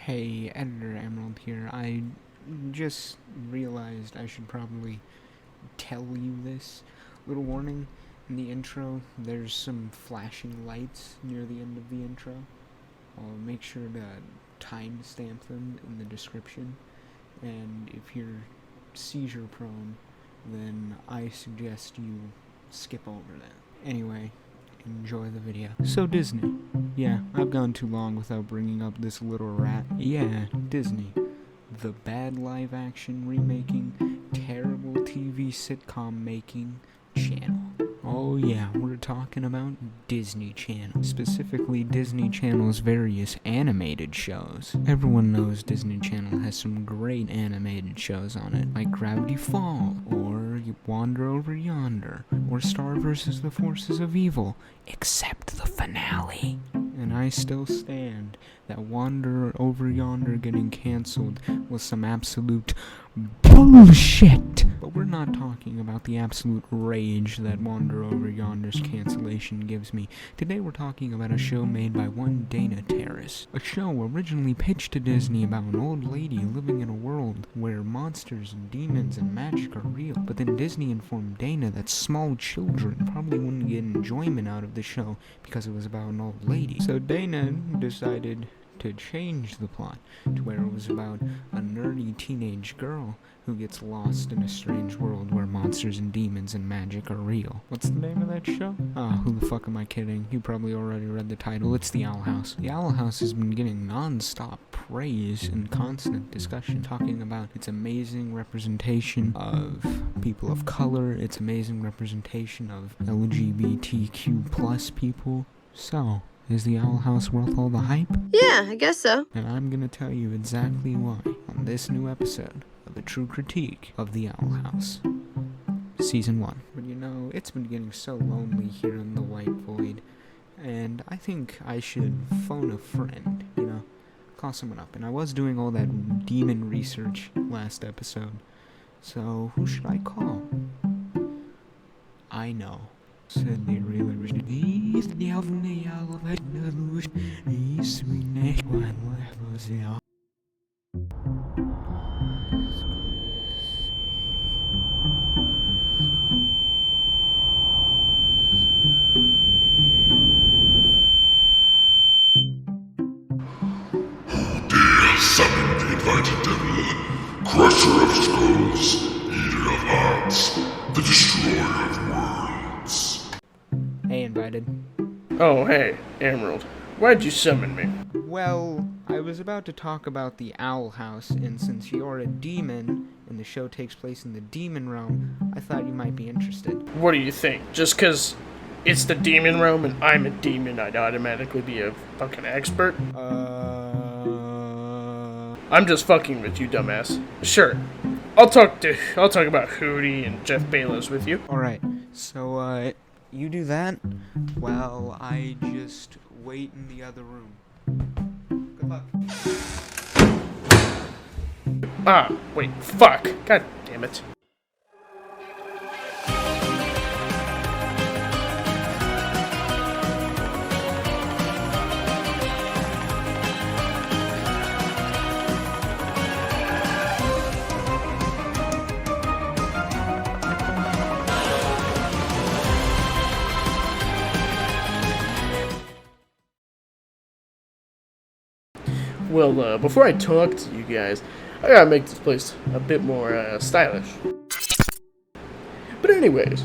Hey, Editor Emerald here. I just realized I should probably tell you this. Little warning, in the intro, there's some flashing lights near the end of the intro. I'll make sure to timestamp them in the description. And if you're seizure prone, then I suggest you skip over that. Anyway, enjoy the video. So Disney. Yeah, I've gone too long without bringing up this little rat. Yeah, Disney. The bad live-action remaking, terrible TV sitcom making channel. Oh yeah, we're talking about Disney Channel. Specifically, Disney Channel's various animated shows. Everyone knows Disney Channel has some great animated shows on it, like Gravity Falls, or Wander Over Yonder, or Star vs. the Forces of Evil, except the finale. And I still stand that Wander Over Yonder getting cancelled was some absolute bullshit. But we're not talking about the absolute rage that Wander Over Yonder's cancellation gives me. Today we're talking about a show made by one Dana Terrace. A show originally pitched to Disney about an old lady living in a world where monsters and demons and magic are real. But then Disney informed Dana that small children probably wouldn't get enjoyment out of the show because it was about an old lady. So Dana decided to change the plot to where it was about a nerdy teenage girl who gets lost in a strange world where monsters and demons and magic are real. What's the name of that show? Who the fuck am I kidding? You probably already read the title. It's The Owl House. The Owl House has been getting non-stop praise and constant discussion, talking about its amazing representation of people of color, its amazing representation of LGBTQ plus people. So, is The Owl House worth all the hype? Yeah, I guess so. And I'm gonna tell you exactly why on this new episode of a true critique of The Owl House. Season 1. But you know, it's been getting so lonely here in the White Void, and I think I should phone a friend, call someone up. And I was doing all that demon research last episode, so who should I call? I know. Said they really Summon the invited devil, crusher of skulls, eater of hearts, the destroyer of worlds. Hey, invited. Oh, hey, Emerald. Why'd you summon me? Well, I was about to talk about the Owl House, and since you're a demon, and the show takes place in the demon realm, I thought you might be interested. What do you think? Just 'cause it's the demon realm and I'm a demon, I'd automatically be a fucking expert? I'm just fucking with you, dumbass. Sure. I'll talk about Hootie and Jeff Bezos with you. Alright, so, you do that while I just wait in the other room. Good luck. Wait, fuck. God damn it. Well, before I talk to you guys, I gotta make this place a bit more, stylish. But anyways,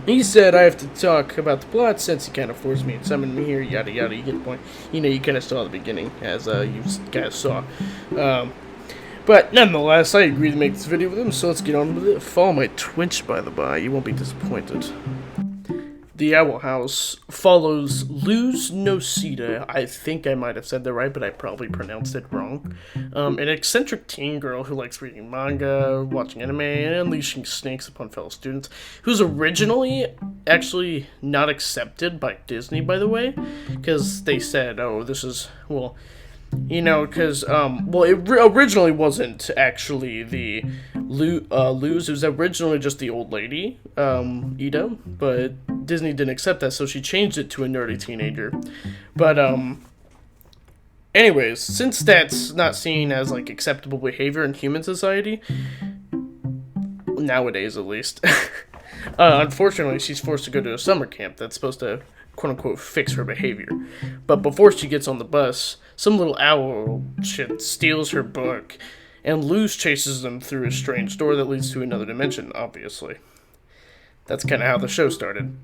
he said I have to talk about the plot since he kind of forced me and summoned me here, yada yada, you get the point. You kind of saw at the beginning, as, you guys saw. But nonetheless, I agreed to make this video with him, so let's get on with it. Follow my Twitch, by the by, you won't be disappointed. The Owl House follows Luz Nocita. I think I might have said that right, but I probably pronounced it wrong. An eccentric teen girl who likes reading manga, watching anime, and unleashing snakes upon fellow students, who's originally actually not accepted by Disney, by the way, because they said, oh, this is, well, because, it originally wasn't actually the Luz. It was originally just the old lady, Ida, but Disney didn't accept that, so she changed it to a nerdy teenager. But, Anyways, since that's not seen as like acceptable behavior in human society, nowadays at least, unfortunately she's forced to go to a summer camp that's supposed to quote-unquote fix her behavior. But before she gets on the bus, some little owl shit steals her book, and Luz chases them through a strange door that leads to another dimension, obviously. That's kind of how the show started.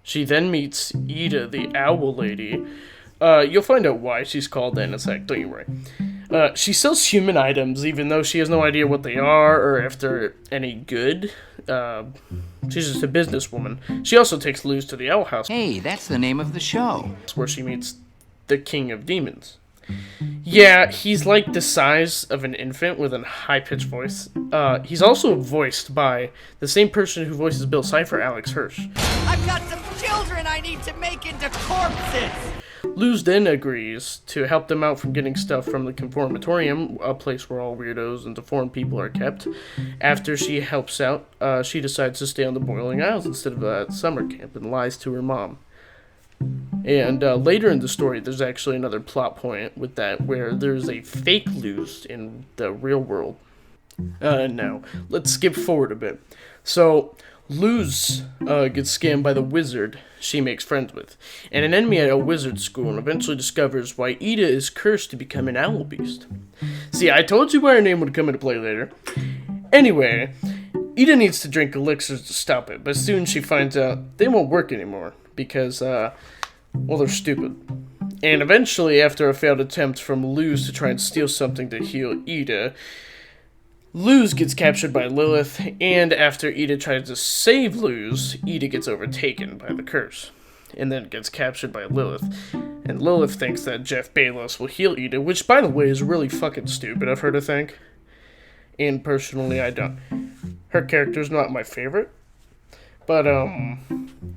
She then meets Ida, the owl lady. You'll find out why she's called that in a sec, don't you worry. She sells human items, even though she has no idea what they are or if they're any good. She's just a businesswoman. She also takes Luz to the owl house. Hey, that's the name of the show. Where she meets the king of demons. Yeah, he's like the size of an infant with a high-pitched voice. He's also voiced by the same person who voices Bill Cipher, Alex Hirsch. I've got some children I need to make into corpses! Luz then agrees to help them out from getting stuff from the Conformatorium, a place where all weirdos and deformed people are kept. After she helps out, she decides to stay on the Boiling Isles instead of at summer camp and lies to her mom. And later in the story, there's actually another plot point with that, where there's a fake Luz in the real world. Now, let's skip forward a bit. So, Luz gets scammed by the wizard she makes friends with, and an enemy at a wizard school, and eventually discovers why Ida is cursed to become an owl beast. See, I told you why her name would come into play later. Anyway, Ida needs to drink elixirs to stop it, but soon she finds out they won't work anymore, because, well, they're stupid. And eventually, after a failed attempt from Luz to try and steal something to heal Ida, Luz gets captured by Lilith, and after Ida tries to save Luz, Ida gets overtaken by the curse, and then gets captured by Lilith. And Lilith thinks that Jeff Bezos will heal Ida, which, by the way, is really fucking stupid of her to think. And personally, I don't. Her character's not my favorite. But,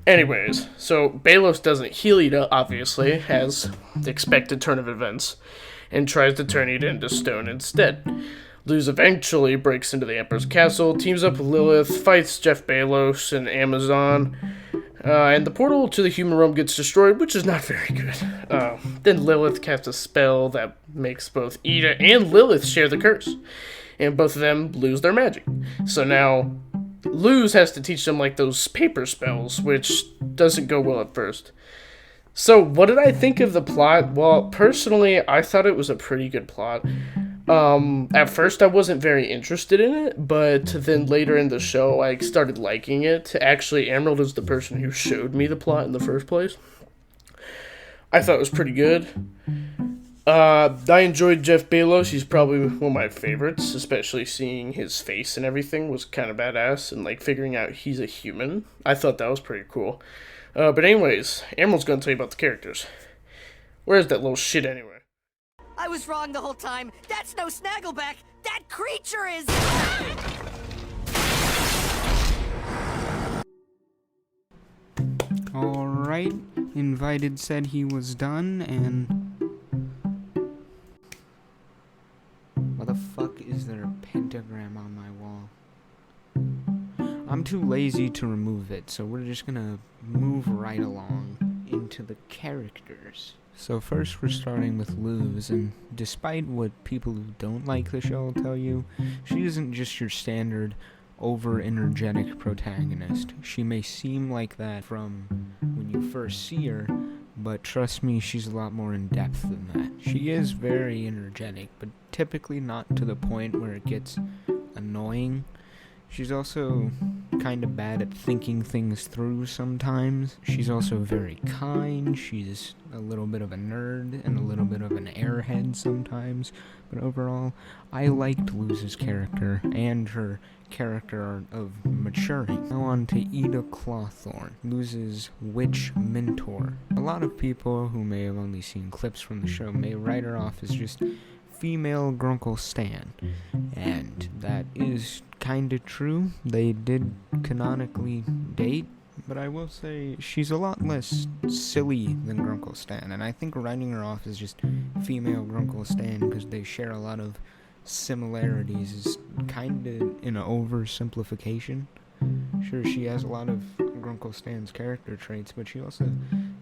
anyways, so Bezos doesn't heal Ida, obviously, as the expected turn of events, and tries to turn Ida into stone instead. Luz eventually breaks into the Emperor's castle, teams up with Lilith, fights Jeff Bezos and Amazon, and the portal to the human realm gets destroyed, which is not very good. Then Lilith casts a spell that makes both Ida and Lilith share the curse, and both of them lose their magic. So now, Luz has to teach them like those paper spells, which doesn't go well at first. So, what did I think of the plot? Well, personally, I thought it was a pretty good plot. At first I wasn't very interested in it, but then later in the show I started liking it. Actually, Emerald is the person who showed me the plot in the first place. I thought it was pretty good. I enjoyed Jeff Bezos. He's probably one of my favorites, especially seeing his face and everything was kind of badass, and like figuring out he's a human. I thought that was pretty cool. But anyways, Emerald's gonna tell you about the characters. Where's that little shit anyway? I was wrong the whole time. That's no Snaggleback. That creature is... Alright, Invited said he was done, and... Why the fuck is there a pentagram on my wall? I'm too lazy to remove it, so we're just gonna move right along into the characters. So first we're starting with Luz, and despite what people who don't like the show will tell you, she isn't just your standard over-energetic protagonist. She may seem like that from when you first see her, but trust me, she's a lot more in-depth than that. She is very energetic, but typically not to the point where it gets annoying. She's also kind of bad at thinking things through sometimes. She's also very kind. She's a little bit of a nerd and a little bit of an airhead sometimes. But overall, I liked Luz's character and her character arc of maturing. Now on to Ida Clawthorne, Luz's witch mentor. A lot of people who may have only seen clips from the show may write her off as just female Grunkle Stan, and that is kinda true. They did canonically date, but I will say she's a lot less silly than Grunkle Stan, and I think writing her off as just female Grunkle Stan because they share a lot of similarities is kinda an oversimplification. Sure, she has a lot of Grunkle Stan's character traits, but she also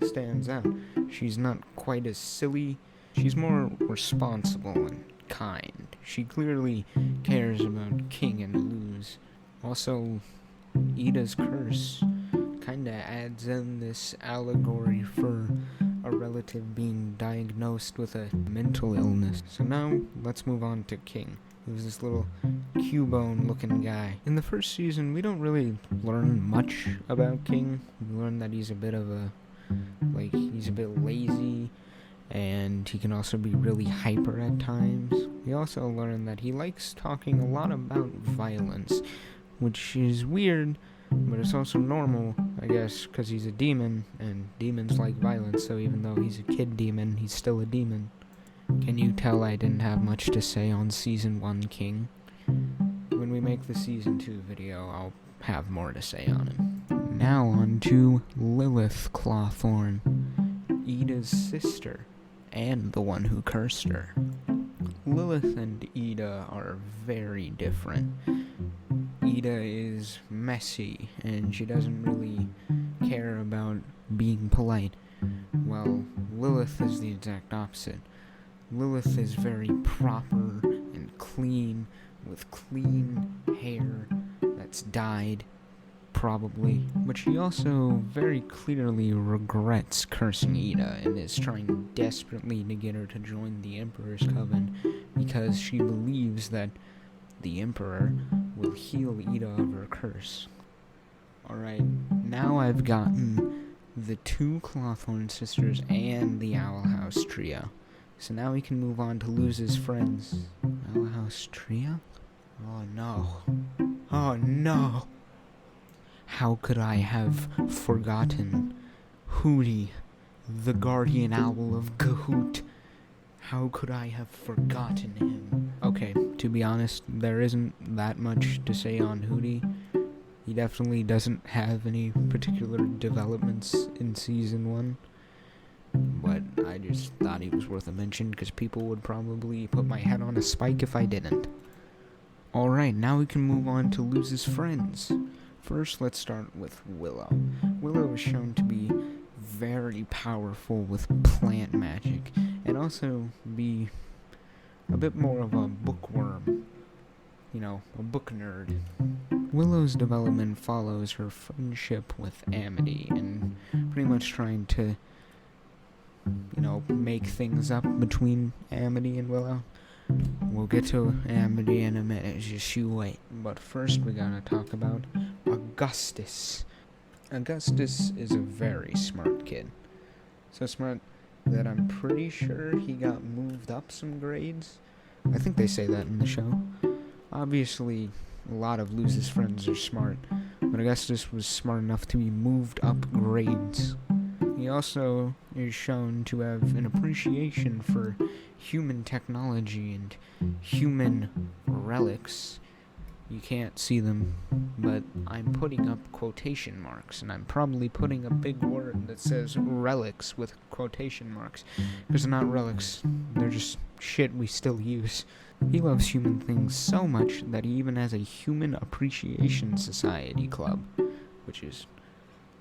stands out. She's not quite as silly She's more responsible and kind. She clearly cares about King and Luz. Also, Ida's curse kinda adds in this allegory for a relative being diagnosed with a mental illness. So now, let's move on to King, who's this little Cubone looking guy. In the first season, we don't really learn much about King. We learn that he's a bit of a, he's a bit lazy, and he can also be really hyper at times. We also learn that he likes talking a lot about violence, which is weird, but it's also normal, I guess, because he's a demon, and demons like violence, so even though he's a kid demon, he's still a demon. Can you tell I didn't have much to say on Season 1 King? When we make the Season 2 video, I'll have more to say on him. Now on to Lilith Clawthorn, Ida's sister, and the one who cursed her. Lilith and Ida are very different. Ida is messy, and she doesn't really care about being polite. Well, Lilith is the exact opposite. Lilith is very proper and clean, with clean hair that's dyed, probably. But she also very clearly regrets cursing Ida and is trying desperately to get her to join the Emperor's Coven because she believes that the Emperor will heal Ida of her curse. Alright, now I've gotten the two Clawthorn sisters and the Owl House trio. So now we can move on to Luz's friends. Owl House trio? Oh no. Oh no! How could I have forgotten Hooty, the guardian owl of Kahoot? How could I have forgotten him? Okay, to be honest, there isn't that much to say on Hooty. He definitely doesn't have any particular developments in Season 1. But I just thought he was worth a mention because people would probably put my head on a spike if I didn't. Alright, now we can move on to Luz's friends. First, let's start with Willow. Willow is shown to be very powerful with plant magic, and also be a bit more of a bookworm. You know, a book nerd. Willow's development follows her friendship with Amity, and pretty much trying to, you know, make things up between Amity and Willow. We'll get to Amity in a minute, just you wait. But first we gotta talk about Augustus. Augustus is a very smart kid. So smart that I'm pretty sure he got moved up some grades. I think they say that in the show. Obviously, a lot of Luz's friends are smart, but Augustus was smart enough to be moved up grades. He also is shown to have an appreciation for human technology and human relics. You can't see them, but I'm putting up quotation marks, and I'm probably putting a big word that says relics with quotation marks, because they're not relics, they're just shit we still use. He loves human things so much that he even has a Human Appreciation Society club, which is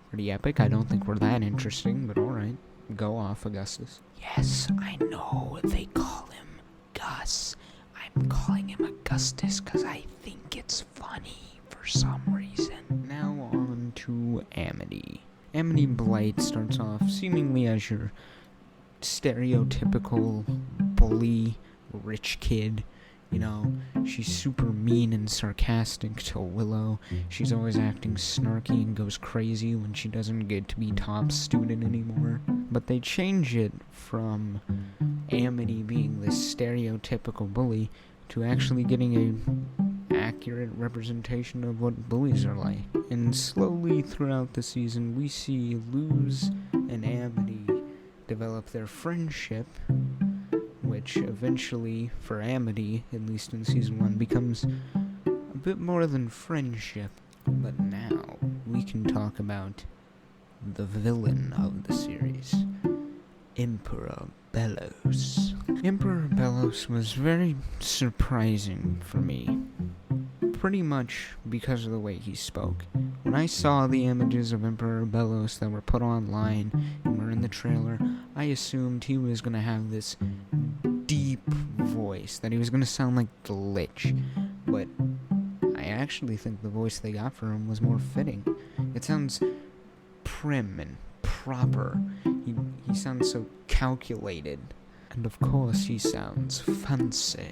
pretty epic. I don't think we're that interesting, but alright. Go off, Augustus. Yes, I know they call him Gus. I'm calling him Augustus because I think it's funny for some reason. Now on to Amity. Amity Blight starts off seemingly as your stereotypical bully, rich kid. You know, she's super mean and sarcastic to Willow. She's always acting snarky and goes crazy when she doesn't get to be top student anymore. But they change it from Amity being this stereotypical bully to actually getting a accurate representation of what bullies are like. And slowly throughout the season, we see Luz and Amity develop their friendship, which eventually, for Amity, at least in Season 1, becomes a bit more than friendship. But now, we can talk about the villain of the series, Emperor Belos. Emperor Belos was very surprising for me, pretty much because of the way he spoke. When I saw the images of Emperor Bellos that were put online and were in the trailer, I assumed he was going to have this deep voice, that he was going to sound like the Lich, but I actually think the voice they got for him was more fitting. It sounds prim and proper. He sounds so calculated. And of course he sounds fancy.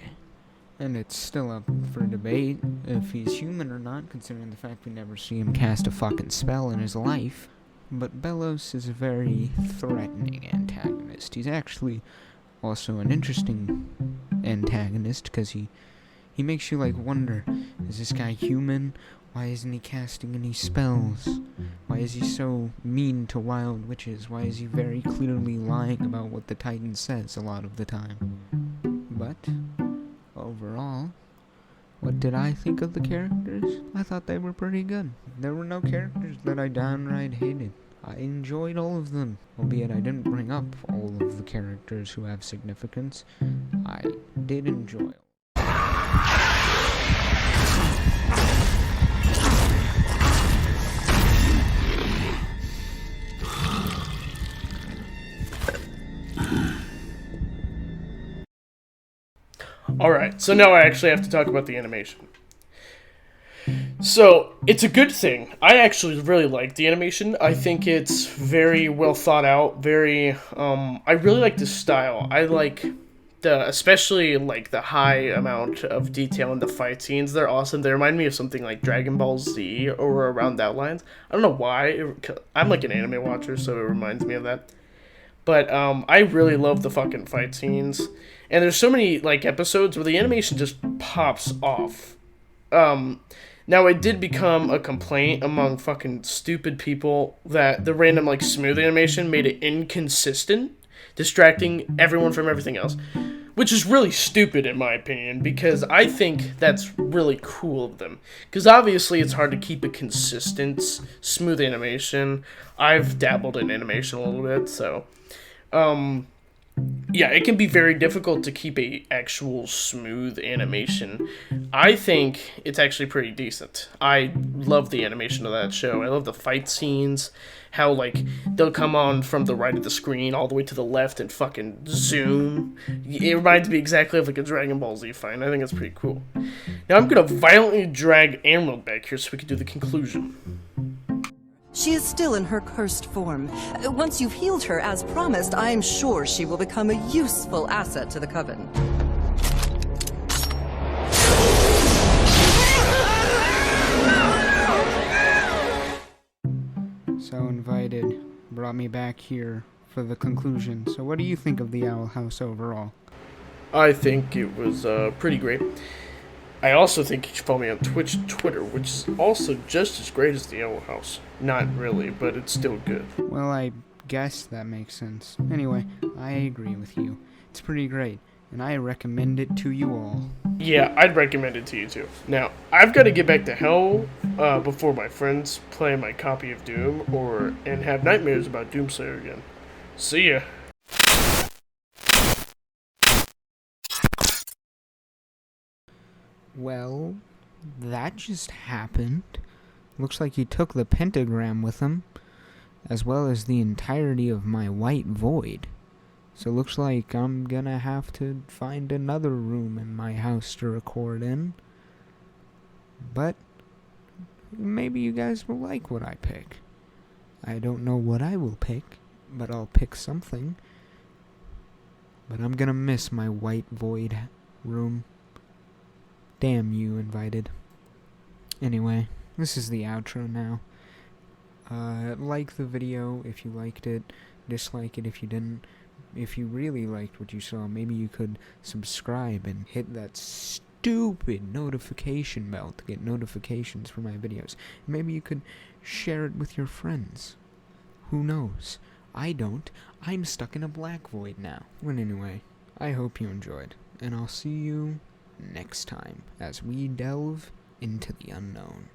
And it's still up for debate if he's human or not, considering the fact we never see him cast a fucking spell in his life. But Bellos is a very threatening antagonist. He's actually also an interesting antagonist, because he makes you, wonder, is this guy human? Why isn't he casting any spells? Why is he so mean to wild witches? Why is he very clearly lying about what the Titan says a lot of the time? But overall, what did I think of the characters? I thought they were pretty good. There were no characters that I downright hated. I enjoyed all of them, albeit I didn't bring up all of the characters who have significance. I did enjoy them. Alright, so now I actually have to talk about the animation. So, it's a good thing. I actually really like the animation. I think it's very well thought out, I really like the style. I like especially the high amount of detail in the fight scenes. They're awesome. They remind me of something like Dragon Ball Z or around that lines. I don't know why. I'm an anime watcher, so it reminds me of that. But I really love the fucking fight scenes. And there's so many episodes where the animation just pops off. Now it did become a complaint among fucking stupid people that the random smooth animation made it inconsistent, distracting everyone from everything else. Which is really stupid in my opinion, because I think that's really cool of them. Because obviously it's hard to keep a consistent, smooth animation. I've dabbled in animation a little bit, so yeah, it can be very difficult to keep a actual smooth animation. I think it's actually pretty decent. I love the animation of that show. I love the fight scenes, how they'll come on from the right of the screen all the way to the left and fucking zoom. It reminds me exactly of a Dragon Ball Z fight. I think it's pretty cool. Now I'm gonna violently drag Emerald back here so we can do the conclusion. She is still in her cursed form. Once you've healed her as promised, I am sure she will become a useful asset to the Coven. So Invited brought me back here for the conclusion. So what do you think of the Owl House overall? I think it was pretty great. I also think you should follow me on Twitch and Twitter, which is also just as great as the Owl House. Not really, but it's still good. Well, I guess that makes sense. Anyway, I agree with you. It's pretty great, and I recommend it to you all. Yeah, I'd recommend it to you too. Now, I've got to get back to hell before my friends play my copy of Doom and have nightmares about Doomslayer again. See ya. Well, that just happened. Looks like he took the pentagram with him, as well as the entirety of my white void. So looks like I'm gonna have to find another room in my house to record in. But maybe you guys will like what I pick. I don't know what I will pick, but I'll pick something. But I'm gonna miss my white void room. Damn you, Invited. Anyway, this is the outro now. Like the video if you liked it, dislike it if you didn't. If you really liked what you saw, maybe you could subscribe and hit that stupid notification bell to get notifications for my videos. Maybe you could share it with your friends. Who knows? I don't. I'm stuck in a black void now. But anyway, I hope you enjoyed, and I'll see you next time as we delve into the unknown.